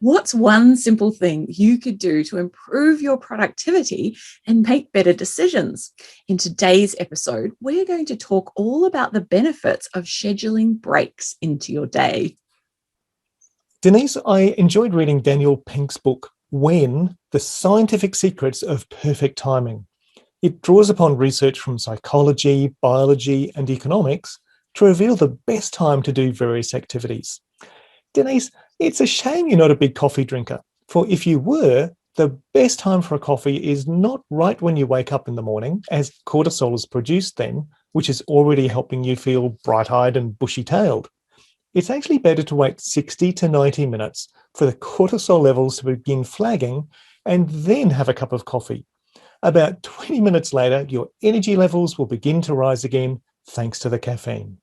What's one simple thing you could do to improve your productivity and make better decisions? In today's episode, we're going to talk all about the benefits of scheduling breaks into your day. Denise, I enjoyed reading Daniel Pink's book, When: The Scientific Secrets of Perfect Timing. It draws upon research from psychology, biology, and economics to reveal the best time to do various activities. Denise, it's a shame you're not a big coffee drinker, for if you were, the best time for a coffee is not right when you wake up in the morning, as cortisol is produced then, which is already helping you feel bright-eyed and bushy-tailed. It's actually better to wait 60 to 90 minutes for the cortisol levels to begin flagging and then have a cup of coffee. About 20 minutes later, your energy levels will begin to rise again thanks to the caffeine.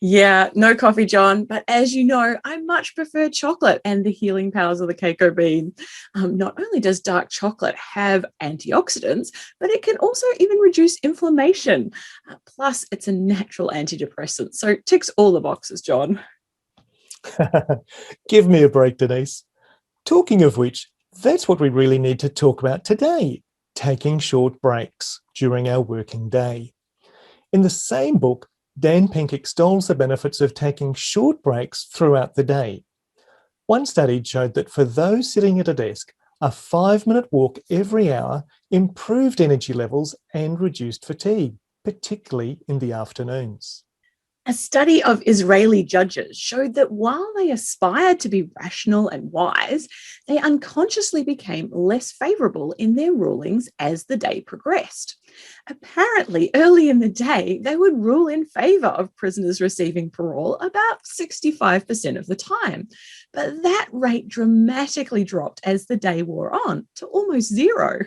Yeah, no coffee, John. But as you know, I much prefer chocolate and the healing powers of the cocoa bean. Not only does dark chocolate have antioxidants, but it can also even reduce inflammation. Plus, it's a natural antidepressant. So it ticks all the boxes, John. Give me a break, Denise. Talking of which, that's what we really need to talk about today, taking short breaks during our working day. In the same book, Dan Pink extols the benefits of taking short breaks throughout the day. One study showed that for those sitting at a desk, a 5-minute walk every hour improved energy levels and reduced fatigue, particularly in the afternoons. A study of Israeli judges showed that while they aspired to be rational and wise, they unconsciously became less favorable in their rulings as the day progressed. Apparently, early in the day, they would rule in favor of prisoners receiving parole about 65% of the time. But that rate dramatically dropped as the day wore on to almost zero.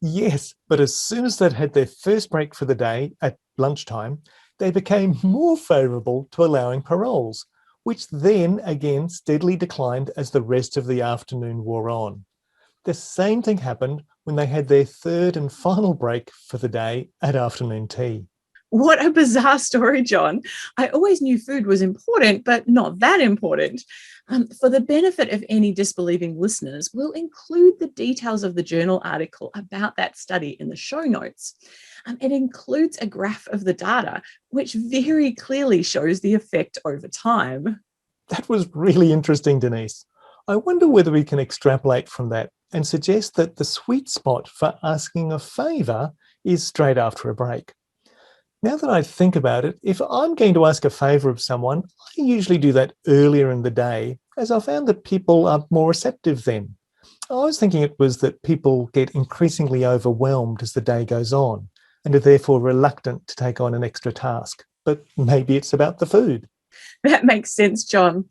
Yes, but as soon as they'd had their first break for the day at lunchtime, they became more favourable to allowing paroles, which then again steadily declined as the rest of the afternoon wore on. The same thing happened when they had their third and final break for the day at afternoon tea. What a bizarre story, John. I always knew food was important, but not that important. For the benefit of any disbelieving listeners, we'll include the details of the journal article about that study in the show notes. It includes a graph of the data, which very clearly shows the effect over time. That was really interesting, Denise. I wonder whether we can extrapolate from that and suggest that the sweet spot for asking a favour is straight after a break. Now that I think about it, if I'm going to ask a favour of someone, I usually do that earlier in the day, as I found that people are more receptive then. I was thinking it was that people get increasingly overwhelmed as the day goes on and are therefore reluctant to take on an extra task. But maybe it's about the food. That makes sense, John.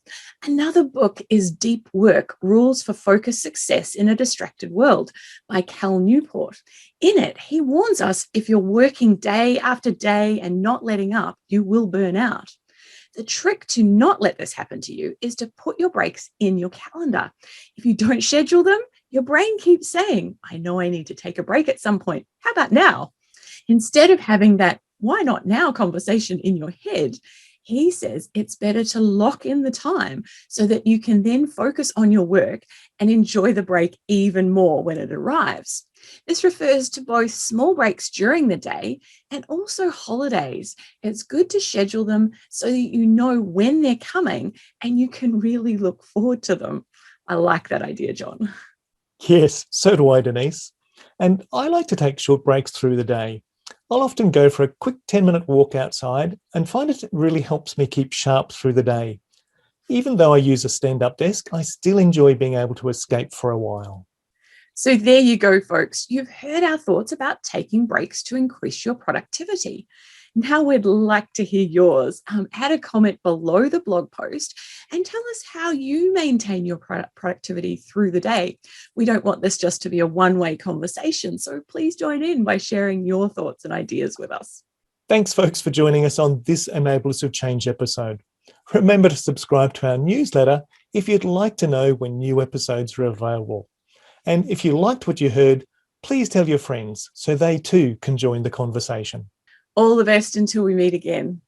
Another book is Deep Work: Rules for Focused Success in a Distracted World by Cal Newport. In it, he warns us if you're working day after day and not letting up, you will burn out. The trick to not let this happen to you is to put your breaks in your calendar. If you don't schedule them, your brain keeps saying, I know I need to take a break at some point. How about now? Instead of having that why not now conversation in your head, he says it's better to lock in the time so that you can then focus on your work and enjoy the break even more when it arrives. This refers to both small breaks during the day and also holidays. It's good to schedule them so that you know when they're coming and you can really look forward to them. I like that idea, John. Yes, so do I, Denise. And I like to take short breaks through the day. I'll often go for a quick 10-minute walk outside and find it really helps me keep sharp through the day. Even though I use a stand-up desk, I still enjoy being able to escape for a while. So there you go, folks. You've heard our thoughts about taking breaks to increase your productivity. Now we'd like to hear yours. Add a comment below the blog post and tell us how you maintain your productivity through the day. We don't want this just to be a one-way conversation, so please join in by sharing your thoughts and ideas with us. Thanks, folks, for joining us on this Enablers of Change episode. Remember to subscribe to our newsletter if you'd like to know when new episodes are available. And if you liked what you heard, please tell your friends so they too can join the conversation. All the best until we meet again.